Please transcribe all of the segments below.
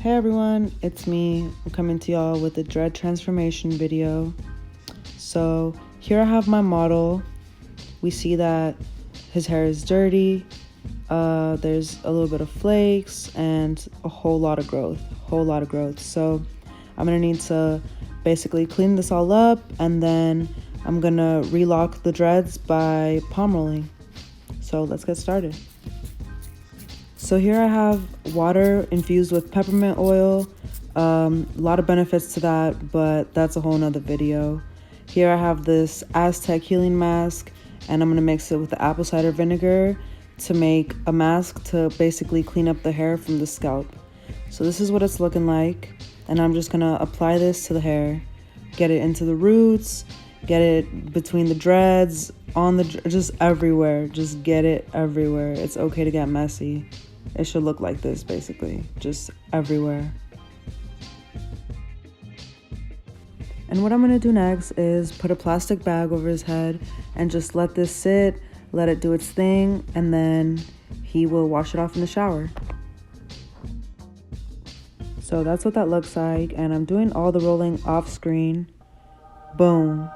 Hey everyone, it's me. I'm coming to y'all with a dread transformation video. So here I have my model. We see that his hair is dirty. There's a little bit of flakes and a whole lot of growth. So I'm gonna need to basically clean this all up, and then I'm gonna relock the dreads by palm rolling. So let's get started. So here I have water infused with peppermint oil. A lot of benefits to that, but that's a whole nother video. Here I have this Aztec healing mask, and I'm gonna mix it with the apple cider vinegar to make a mask to basically clean up the hair from the scalp. So this is what it's looking like, and I'm just gonna apply this to the hair, get it into the roots, get it between the dreads, just everywhere. Just get it everywhere. It's okay to get messy. It should look like this, basically, just everywhere. And what I'm gonna do next is put a plastic bag over his head and just let this sit, let it do its thing, and then he will wash it off in the shower. So that's what that looks like, and I'm doing all the rolling off screen. Boom.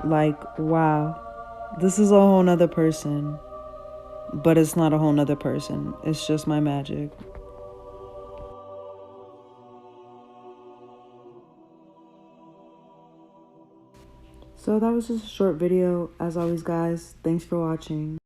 Like, wow. This is a whole nother person. But it's not a whole nother person. It's just my magic. So that was just a short video. As always, guys, thanks for watching.